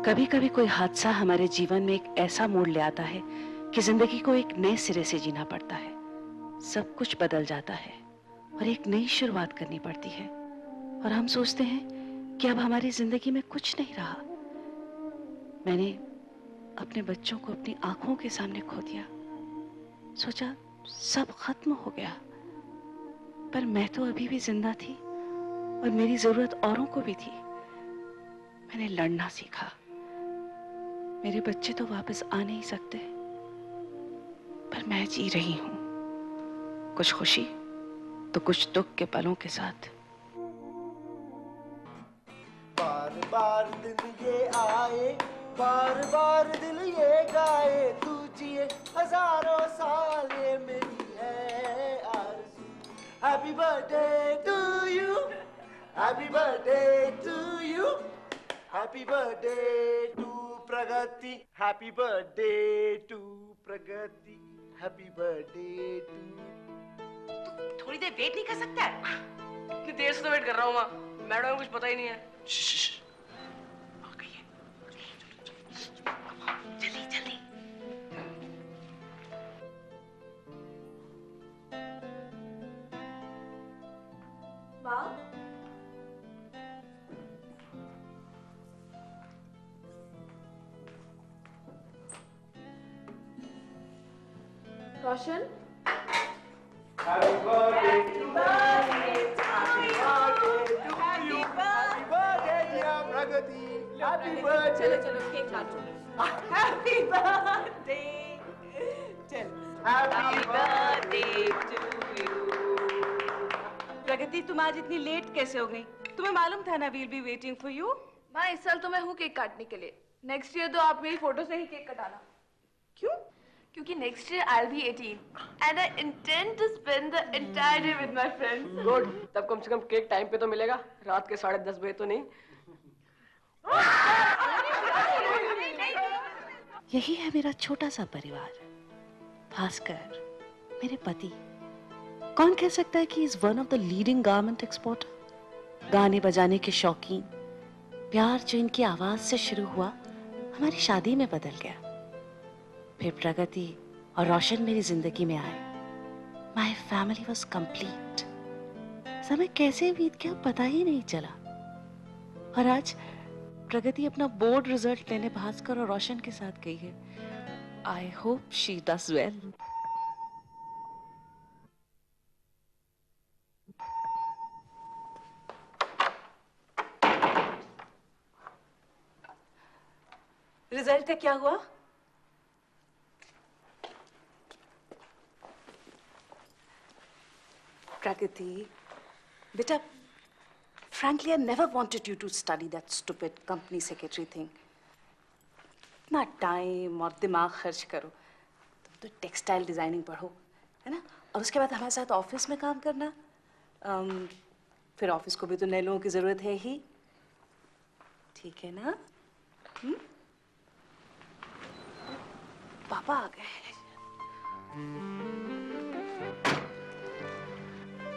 कभी कभी कोई हादसा हमारे जीवन में एक ऐसा मोड़ ले आता है कि जिंदगी को एक नए सिरे से जीना पड़ता है। सब कुछ बदल जाता है और एक नई शुरुआत करनी पड़ती है और हम सोचते हैं कि अब हमारी जिंदगी में कुछ नहीं रहा। मैंने अपने बच्चों को अपनी आंखों के सामने खो दिया। सोचा सब खत्म हो गया, पर मैं तो अभी भी जिंदा थी और मेरी जरूरत औरों को भी थी। मैंने लड़ना सीखा। मेरे बच्चे तो वापस आ नहीं सकते, पर मैं जी रही हूं, कुछ खुशी तो कुछ दुख के पलों के साथ। बार बार दिन ये आए, बार बार दिल ये गाए, तू जिए हजारों साल ये मेरी है आरज़ू। Happy birthday to you, happy birthday to you, happy birthday to Pragati, happy birthday to Pragati, happy birthday to. थोड़ी देर वेट नहीं कर सकता है? इतनी देर से तो वेट कर रहा हूँ माँ, मैडम को कुछ पता ही नहीं है। जल्दी जल्दी। माँ, रोशन, Happy birthday to you, happy birthday dear Pragati, happy birthday. चलो चलो केक काटो। हैप्पी बर्थडे, चल। Happy birthday to you. Pragati, तुम आज इतनी लेट कैसे हो गई? तुम्हें मालूम था ना we'll be waiting for you. माँ, इस साल तो मैं हूँ केक काटने के लिए। नेक्स्ट ईयर तो आप मेरी फोटो से ही केक कटाना। क्यों? क्योंकि next year I'll be 18 and I intend to spend the entire day with my friends. Good, तब कम से कम केक टाइम पे तो मिलेगा, रात के 10:30 बजे तो नहीं। यही है मेरा छोटा सा परिवार। भास्कर मेरे पति। कौन कह सकता है कि is one of the leading garment exporter. गाने बजाने के शौकीन। प्यार जो इनकी आवाज से शुरू हुआ हमारी शादी में बदल गया। फिर प्रगति और रोशन मेरी जिंदगी में आए। My family was complete. समय कैसे बीत गया पता ही नहीं चला। और आज प्रगति अपना बोर्ड रिजल्ट लेने भास्कर और रोशन के साथ गई है। I hope she does well. Result का क्या हुआ? Pragati, beta, frankly, I never wanted you to study that stupid company secretary thing. इतना टाइम और दिमाग खर्च करो, तुम तो टेक्सटाइल डिजाइनिंग पढ़ो, है ना? और उसके बाद हमारे साथ ऑफिस में काम करना। फिर ऑफिस को भी तो नए लोगों की जरूरत है ही, ठीक है ना? पापा आ गए।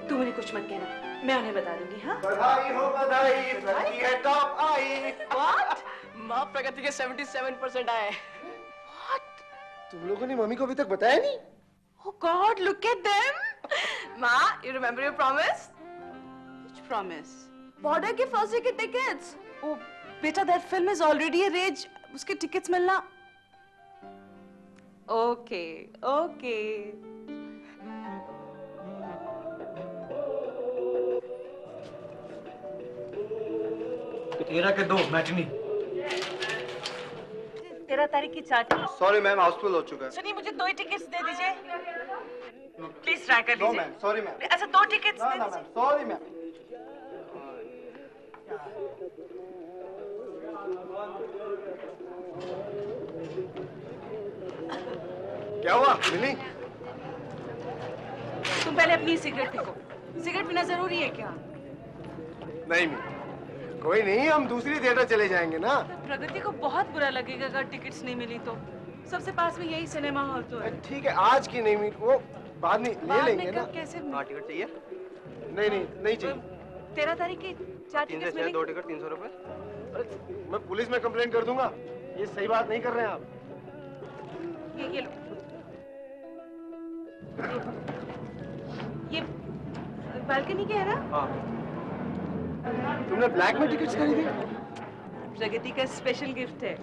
तू मुझे कुछ मत कहना, मैं उन्हें बता दूंगी। हाँ, बधाई हो बधाई, प्रगति है टॉप आई। What? माँ, प्रगति के 77% आए। तुम लोगों ने मम्मी को अभी तक बताया नहीं? oh God, look at them. माँ, you remember your promise? Which promise? Border के फर्स्ट डे के टिकट्स। Oh, बेटा, that film is already arranged. उसके टिकट्स मिलना। Okay, okay. तेरह के 2 मैटिनी। 13 तारीख की 4 टिकट। सॉरी मैम, हाउसफुल हो चुका है। सुनिए, मुझे 2 ही टिकट्स दे दीजिए। प्लीज ट्राई कर नो लीजिए। Ma'am, sorry ma'am. अच्छा, 2 टिकट्स दे मैम, दीजिए। Sorry ma'am. क्या हुआ मिली? तुम पहले अपनी सिगरेट फेंको। सिगरेट पीना जरूरी है क्या? नहीं मिली। कोई नहीं, हम दूसरी थिएटर चले जाएंगे ना। प्रगति को बहुत बुरा लगेगा अगर टिकट्स नहीं मिली तो। सबसे पास में यही सिनेमा हॉल तो है। ठीक है, आज की नहीं मिली, वो बाद में ले लेंगे ना। कैसे? हाँ, टिकट चाहिए? नहीं चाहिए। 13 तारीख की 4 टिकट्स मिलेंगे। 2 टिकट 300 रुपए। अरे मैं पुलिस में कंप्लेंट कर दूंगा। ये सही बात नहीं कर रहे हैं आप। ये लो। ये बालकनी के है ना? हाँ। तुमने ब्लैक में टिकट्स खरीदी? प्रगति का स्पेशल गिफ्ट है।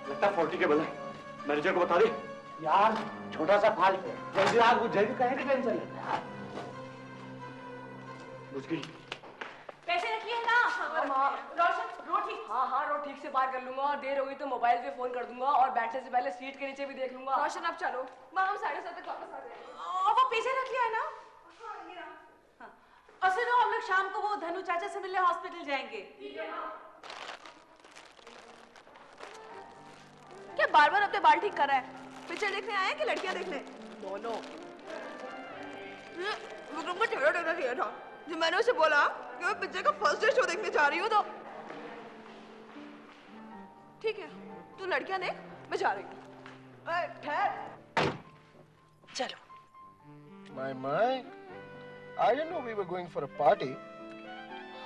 लगता है 40 के बदले मैनेजर को बता दे। यार छोटा सा फाल जल्दी आग बुझ जाएगी, कहीं की टेंशन है। बुझ गई। पैसे रखिए ना। रोशन रोड ठीक। हाँ रोड ठीक से पार कर लूंगा और देर होगी तो मोबाइल पे फोन कर दूंगा और बैठने से पहले सीट के नीचे भी देख लूंगा। रोशन अब चलो, माँ हम 7:30 तक वापस आ जाएंगे। और वो पैसे रख लिया है ना? हाँ। और सुनो, हम लोग शाम को वो धनु चाचा से मिलने हॉस्पिटल जाएंगे। क्या बार बार अपने बाल ठीक कर रहा है? पिक्चर देखने आए हैं कि लड़कियां देखने? दोनों। विक्रम को ठहरा देना चाहिए था। जब मैंने उसे बोला कि मैं पिक्चर का फर्स्ट डे शो देखने जा रही हूँ तो ठीक है, तू लड़कियां देख, मैं जा रही हूँ। ठहर। चलो। My. I didn't know we were going for a party.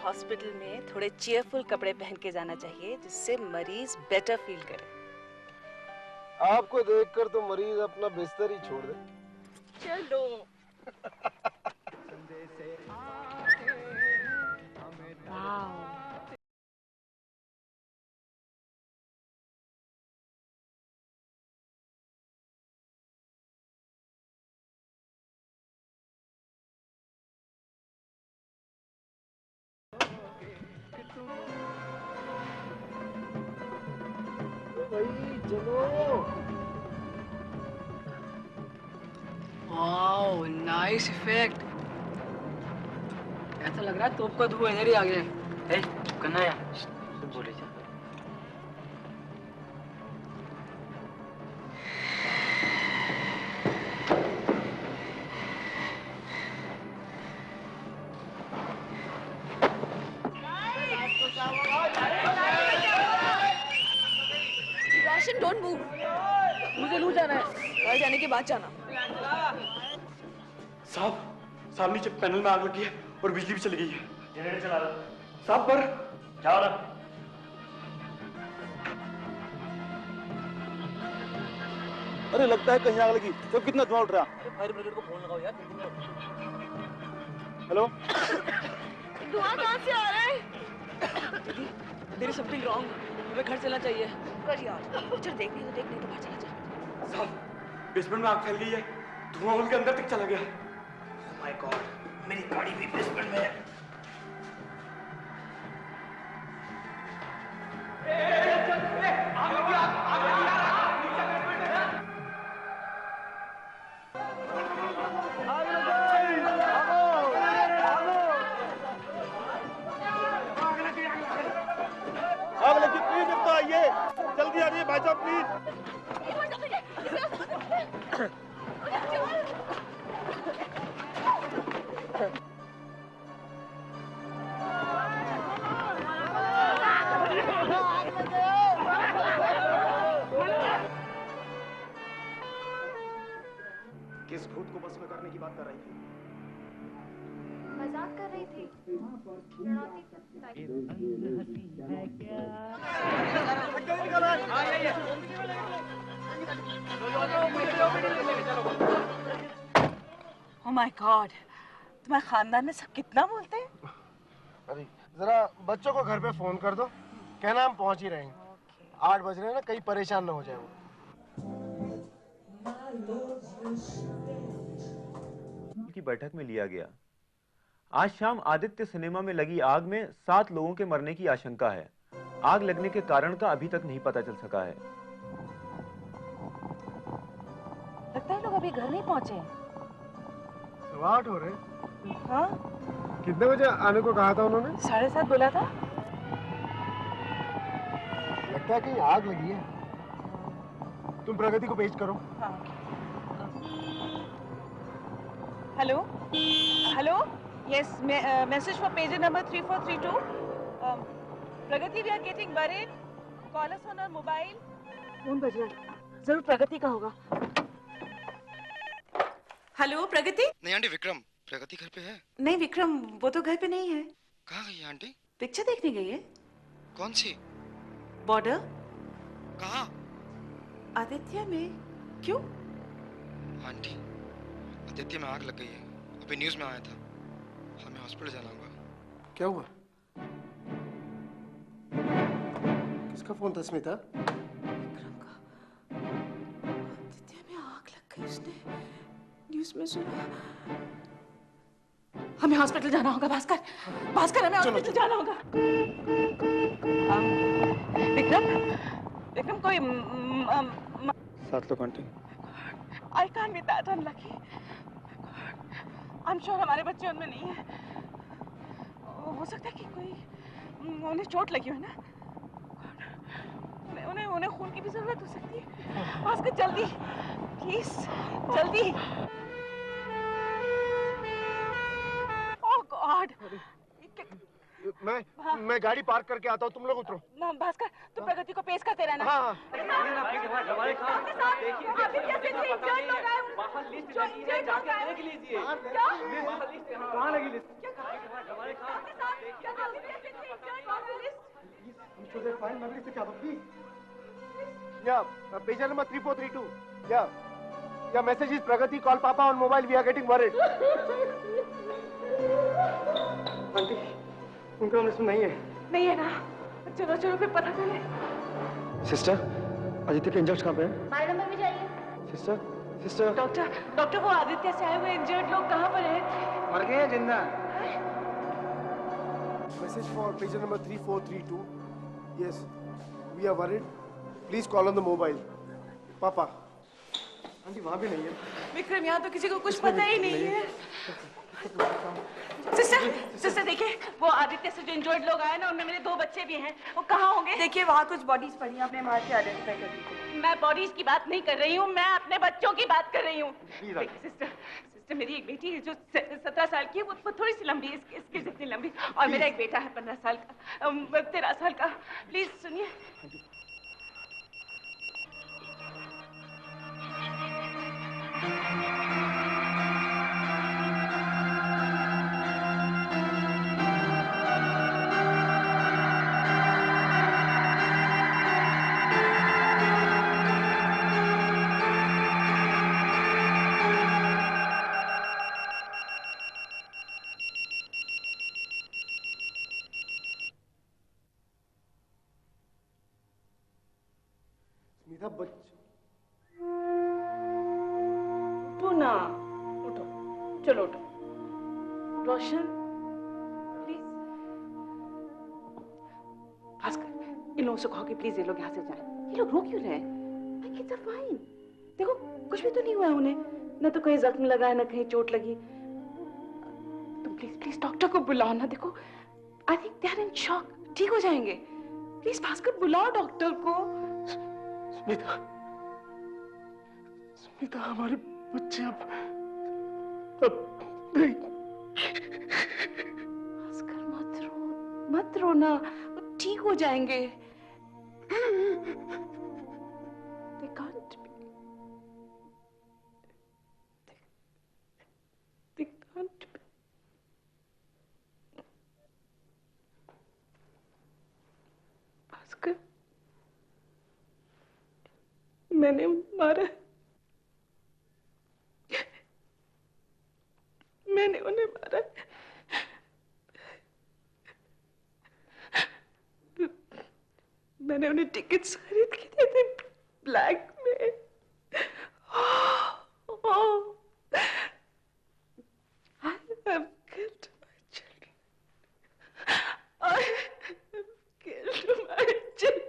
Hospital में थोड़े चीयरफुल कपड़े पहन के जाना चाहिए जिससे मरीज बेटर फील करे। आपको देखकर तो मरीज अपना बिस्तर ही छोड़ दे। चलो। Wow nice effect. ऐसा लग रहा है तोप का धुआं इधर ही आ गया। ए, चुप करना यार। सब बोले जा। रोशन डोंट मूव। मुझे लू जाना है। घर जाने के बाद जाना। साहब नीचे पैनल में आग लगी है और बिजली भी चली गई है। जनरेटर चला रहा। साहब पर जाओ ना। अरे लगता है कहीं आग लगी। तो कितना धुआं उठ रहा। फायर ब्रिगेड को फोन लगाओ यार। हेलो। धुआं कहाँ से आ रहा है? There is something wrong. हमें घर चलना चाहिए। कर यार, पिक्चर देखनी तो देख, नहीं तो बाहर चला जा। साहब बेसमेंट में आग फैल गई है। धुआं हॉल के अंदर तक चला गया। माय गॉड, मेरी गाड़ी भी बेसमेंट में है। आग लगी, प्लीज अब तो आइए, जल्दी आइए भाई साहब प्लीज। किस भूत को बस में करने की बात कर रही थी? मजाक कर रही थी। Oh my God, तुम्हारे खानदान में सब कितना बोलते हैं? अरे जरा बच्चों को घर पे फोन कर दो, कहना हम पहुंच ही रहे हैं। 8 बज रहे हैं ना, कहीं परेशान ना हो जाए वो। की बैठक में लिया गया। आज शाम आदित्य सिनेमा में लगी आग में 7 लोगों के मरने की आशंका है। आग लगने के कारण का अभी तक नहीं पता चल सका है। लगता है लोग अभी घर नहीं पहुंचे हैं। 8:15 हो रहे। हाँ? कितने बजे आने को कहा था उन्होंने? 7:30 बोला था। लगता है कहीं आग लगी है। तुम प्रगति को पेश करो। हाँ। Hello hello yes message for patient number 3432 Pragati we are getting worried, call us on our mobile phone बज रहा है, जरूर प्रगति का होगा। हेलो प्रगति। नहीं आंटी, विक्रम। प्रगति घर पे है? नहीं विक्रम, वो तो घर पे नहीं है। कहाँ गई है आंटी? पिक्चर देखने गई है। कौन सी? बॉर्डर। कहाँ? आदित्य में। क्यों? आंटी, आदित्य में आग लग गई है, अभी न्यूज में आया था। हमें हॉस्पिटल जाना होगा। क्या हुआ? किसका फोन था स्मिता? विक्रम का। आदित्य में आग लग गई, उसने न्यूज में सुना। हमें हॉस्पिटल जाना होगा भास्कर। भास्कर, हमें हॉस्पिटल जाना होगा। विक्रम, विक्रम कोई सात लोग aunty. I can't be that unlucky. I'm sure हमारे बच्चे उनमें नहीं हैं। हो सकता है कि कोई उन्हें चोट लगी हो ना। उन्हें खून की भी जरूरत हो सकती है। भास्कर जल्दी, प्लीज जल्दी। Oh God! मैं गाड़ी पार्क करके आता हूँ, तुम लोग उतरो। भास्कर, तुम प्रगति को पेश करते रहना। हाँ। Patient number 3432. Yeah, message is Pragati. Call Papa on mobile. We are getting worried. Aunty, उनका नंबर नहीं है। नहीं है ना? चलो चलो फिर पता चले। सिस्टर, आदित्य के इंजर्ड कहाँ पे है? हमारे नंबर में जाइए। सिस्टर। डॉक्टर वो आदित्य से आए हुए इंजर्ड लोग कहाँ पर हैं? मर गए हैं जिंदा? Message for patient number 3432. Yes, we are worried. Please call on the mobile. Papa. Aunty वहाँ भी नहीं है। विक्रम, यहाँ तो किसी को कुछ पता ही नहीं है। सिस्टर देखिए, वो आदित्य से जो इंजर्ड लोग आए ना, उनमें मेरे 2 बच्चे भी हैं। वो कहाँ होंगे? देखिए वहाँ कुछ बॉडीज पड़ी हैं, अपने मार के आइडेंटिफाई कर दीजिए। मैं बॉडीज की बात नहीं कर रही हूँ, मैं अपने बच्चों की बात कर रही हूँ। सिस्टर, मेरी एक बेटी है जो 17 साल की है, वो थोड़ी सी लंबी है, इसके जितनी लंबी। और मेरा एक बेटा है 15 साल का, 13 साल का। प्लीज सुनिए। स्मिता उठो ना, उठो, चलो उठो। रोशन, प्लीज। भास्कर, इन लोगों से कहो कि प्लीज ये लोग यहाँ से जाएं। ये लोग रो क्यों रहे हैं? My kids are fine. देखो कुछ भी तो नहीं हुआ है उन्हें, न तो कहीं जख्म लगा है, न कहीं चोट लगी। तुम प्लीज डॉक्टर को बुलाओ ना। देखो, I think they are in shock. ठीक हो जाएंगे। प्लीज भास्कर, बुलाओ डॉक्टर को। स्मिता, हमारे बच्चे अब नहीं। भास्कर मत रो ना, वो ठीक हो जाएंगे। They can't be. They can't be. Bhaskar, मैंने मारा, मैंने उन्हें मारा। मैंने उन्हें टिकट्स खरीद के दिए थे ब्लैक में। I have killed my children. I have killed my children.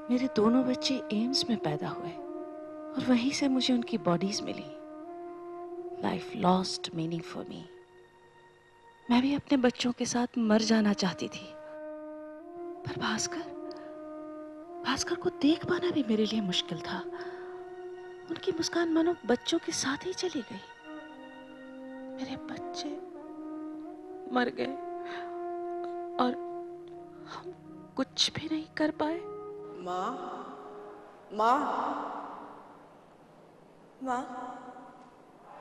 मेरे दोनों बच्चे एम्स में पैदा हुए और वहीं से मुझे उनकी बॉडीज मिली। Life lost meaning for me. मैं भी अपने बच्चों के साथ मर जाना चाहती थी, पर भास्कर, भास्कर को देख पाना भी मेरे लिए मुश्किल था। उनकी मुस्कान मानो बच्चों के साथ ही चली गई। मेरे बच्चे मर गए और हम कुछ भी नहीं कर पाए। माँ, माँ, माँ,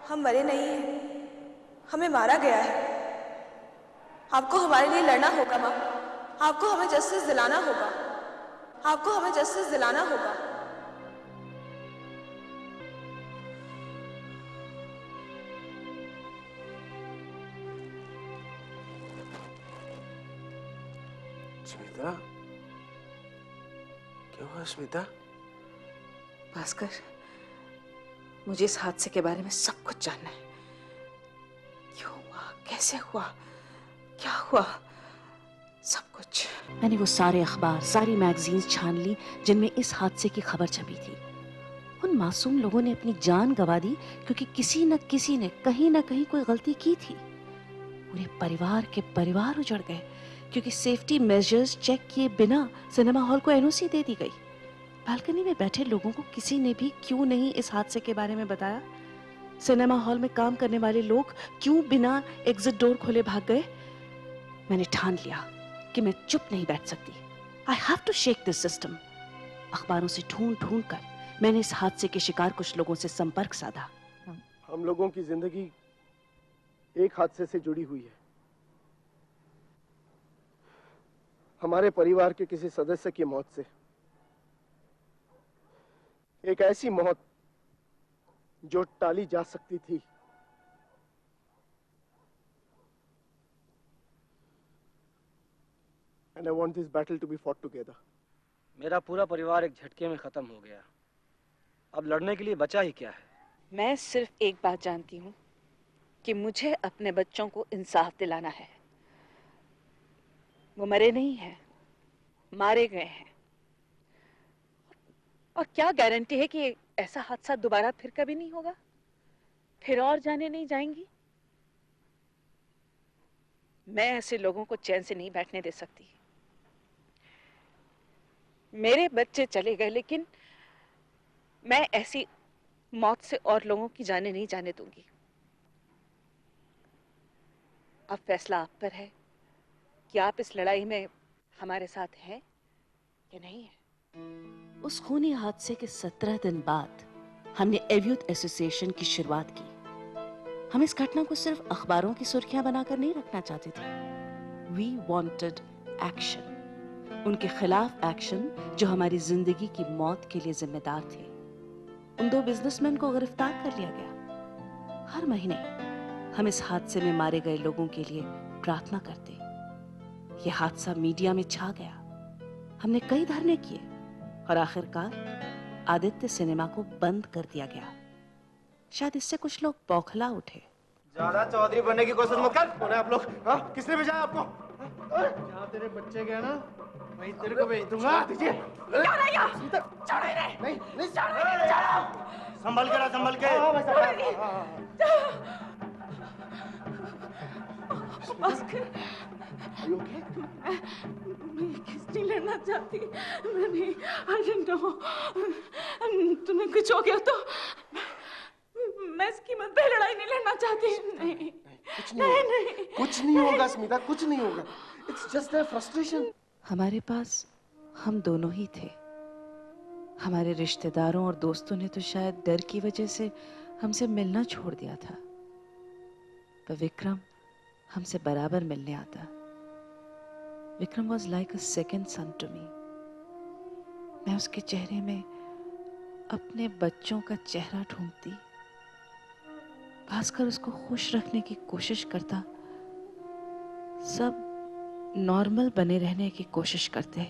हम मरे नहीं हैं, हमें मारा गया है। आपको हमारे लिए लड़ना होगा माँ, आपको हमें जस्टिस दिलाना होगा, आपको हमें जस्टिस दिलाना होगा। स्मिता, क्या हुआ स्मिता? भास्कर, मुझे इस हादसे के बारे में सब कुछ जानना है। क्यों हुआ, कैसे हुआ, क्या हुआ, सब कुछ। मैंने वो सारे अखबार, सारी मैगजीन्स छान ली जिनमें इस हादसे की खबर छपी थी। उन मासूम लोगों ने अपनी जान गंवा दी क्योंकि किसी न किसी ने कहीं ना कहीं कोई गलती की थी। पूरे परिवार के परिवार उजड़ गए क्योंकि सेफ्टी मेजर्स चेक किए बिना सिनेमा हॉल को एनओसी दे दी गई। बालकनी में बैठे लोगों को किसी ने भी क्यों नहीं इस हादसे के बारे में बताया? सिनेमा हॉल में काम करने वाले लोग क्यों बिना एग्जिट डोर खोले भाग गए? मैंने ठान लिया कि मैं चुप नहीं बैठ सकती। I have to shake this system. अखबारों से ढूंढ ढूंढ कर मैंने इस हादसे के शिकार कुछ लोगों से संपर्क साधा। हम लोगों की जिंदगी एक हादसे से जुड़ी हुई है। हमारे परिवार के किसी सदस्य की मौत से। एक ऐसी मौत जो टाली जा सकती थी। And I want this battle to be fought together. मेरा पूरा परिवार एक झटके में खत्म हो गया। अब लड़ने के लिए बचा ही क्या है? मैं सिर्फ एक बात जानती हूँ कि मुझे अपने बच्चों को इंसाफ दिलाना है। वो मरे नहीं हैं, मारे गए हैं। और क्या गारंटी है कि ऐसा हादसा दोबारा फिर कभी नहीं होगा, फिर और जाने नहीं जाएंगी? मैं ऐसे लोगों को चैन से नहीं बैठने दे सकती। मेरे बच्चे चले गए, लेकिन मैं ऐसी मौत से और लोगों की जाने नहीं जाने दूंगी। अब फैसला आप पर है कि आप इस लड़ाई में हमारे साथ हैं या नहीं है। उस खूनी हादसे के 17 दिन बाद हमने एव्यूथ एसोसिएशन की शुरुआत की। हम इस घटना को सिर्फ अखबारों की सुर्खियां बनाकर नहीं रखना चाहते थे। We wanted action। उनके खिलाफ एक्शन जो हमारी जिंदगी की मौत के लिए जिम्मेदार थे। उन 2 बिजनेसमैन को गिरफ्तार कर लिया गया। हर महीने हम इस हादसे में मारे गए लोगों के लिए प्रार्थना करते। यह हादसा मीडिया में छा गया। हमने कई धरने किए और आखिरकार आदित्य सिनेमा को बंद कर दिया गया। शायद इससे कुछ लोग बौखला उठे। ज्यादा चौधरी बनने की कोशिश मत कर। कौन है आप लोग? हाँ? किसने भेजा है आपको? जहाँ तेरे बच्चे गए ना, वहीं तेरे को भेज दूंगा। दीजिए। नहीं, नहीं। संभल के रहा, संभल के। हाँ, भाई साहब, हाँ। Are you okay? मैं किस नहीं लड़ना चाहती। मैं नहीं, I didn't know। तुम्हें कुछ हो गया तो मैं इस कीमत पे लड़ाई नहीं लड़ना चाहती। नहीं, कुछ नहीं होगा। कुछ नहीं होगा स्मिता, कुछ नहीं होगा। It's just a frustration। हमारे पास हम दोनों ही थे। हमारे रिश्तेदारों और दोस्तों ने तो शायद डर की वजह से हमसे मिलना छोड़ दिया था, पर विक्रम हमसे बराबर मिलने आता। Vikram was like a second son to me. मैं उसके चेहरे में अपने बच्चों का चेहरा ढूंढती। भास्कर उसको खुश रखने की कोशिश करता। सब नॉर्मल बने रहने की कोशिश करते,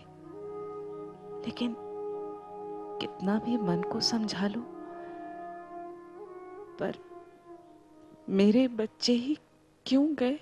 लेकिन कितना भी मन को समझा लो, पर मेरे बच्चे ही क्यों गए?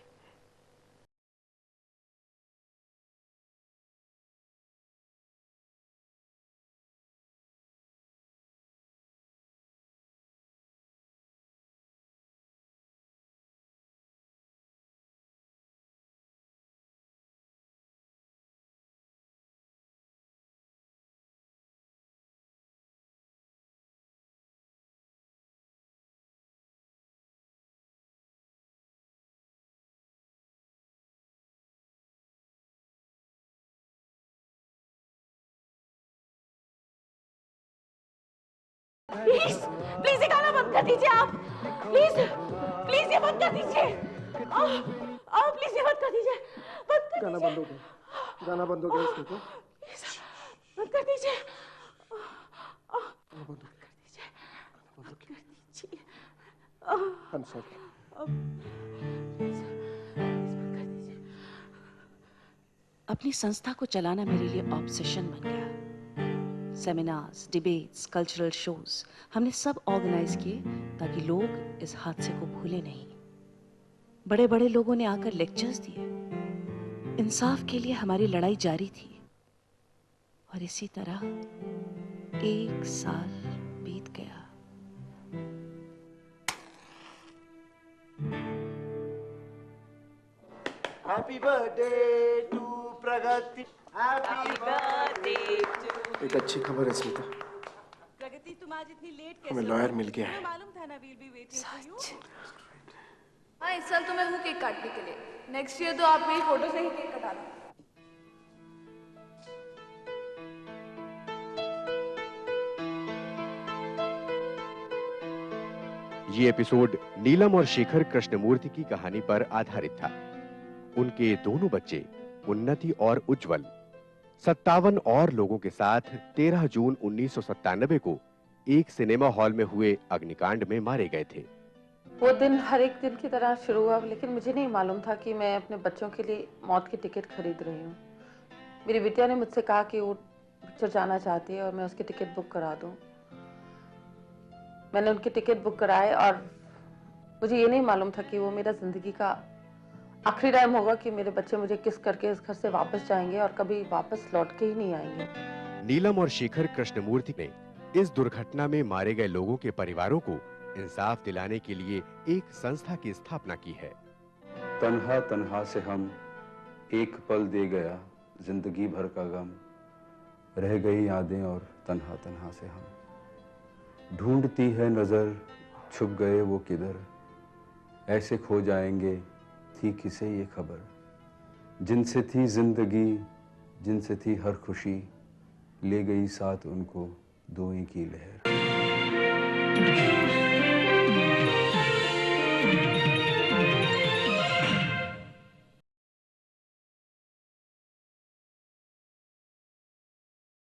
प्लीज प्लीज ये गाना बंद कर दीजिए आप, प्लीज प्लीज ये बंद कर दीजिए, प्लीज ये बंद कर दीजिए, बंद कर गाना दीजिए, बंद हो गया, गाना बंद हो गया इसमें तो। बंद कर दीजिए, गाना बंद हो गया, बंद कर दीजिए। I'm sorry। अपनी संस्था को चलाना मेरे लिए ऑब्सेशन बन गया। सेमिनार्स, डिबेट्स, कल्चरल शोज हमने सब ऑर्गेनाइज किए ताकि लोग इस हादसे को भूले नहीं। बड़े बड़े लोगों ने आकर लेक्चर्स दिए। इंसाफ के लिए हमारी लड़ाई जारी थी। और इसी तरह 1 साल बीत गया। Happy birthday to Pragati. Happy birthday to. एक अच्छी खबर है स्मिता, प्रगति तुम आज इतनी लेट कैसे? हमें लॉयर मिल गया है। मालूम था ना we'll be waiting for you. हाँ, इस साल तो मैं हूँ केक काटने के लिए। नेक्स्ट ईयर तो आप मेरी फोटो से ही केक कटाना। ये एपिसोड नीलम और शेखर कृष्णमूर्ति की कहानी पर आधारित था। उनके दोनों बच्चे उन्नति और उज्जवल 57 और लोगों के साथ 13 जून 1997 को एक सिनेमा हॉल में हुए अग्निकांड में मारे गए थे। वो दिन हर एक दिन की तरह शुरू हुआ, लेकिन मुझे नहीं मालूम था कि मैं अपने बच्चों के लिए मौत की टिकट खरीद रही हूँ। मेरी बिटिया ने मुझसे कहा कि वो पिक्चर जाना चाहती है और मैं उसकी टिकट बुक करा दूँ। मैंने उनकी टिकट बुक कराए और मुझे ये नहीं मालूम था कि वो मेरा जिंदगी का आखिरी टाइम होगा कि मेरे बच्चे मुझे किस करके इस घर से वापस जाएंगे और कभी वापस लौट के ही नहीं आएंगे। नीलम और शेखर कृष्णमूर्ति ने इस दुर्घटना में मारे गए लोगों के परिवारों को इंसाफ दिलाने के लिए एक संस्था की स्थापना की है। तन्हा तन्हा से हम एक पल दे गया जिंदगी भर का गम, रह गई यादें और तन्हा तन्हा से हम, ढूंढती है नजर छुप गए वो किधर, ऐसे खो जाएंगे थी किसे ये खबर, जिनसे थी जिंदगी जिनसे थी हर खुशी, ले गई साथ उनको दोई की लहर।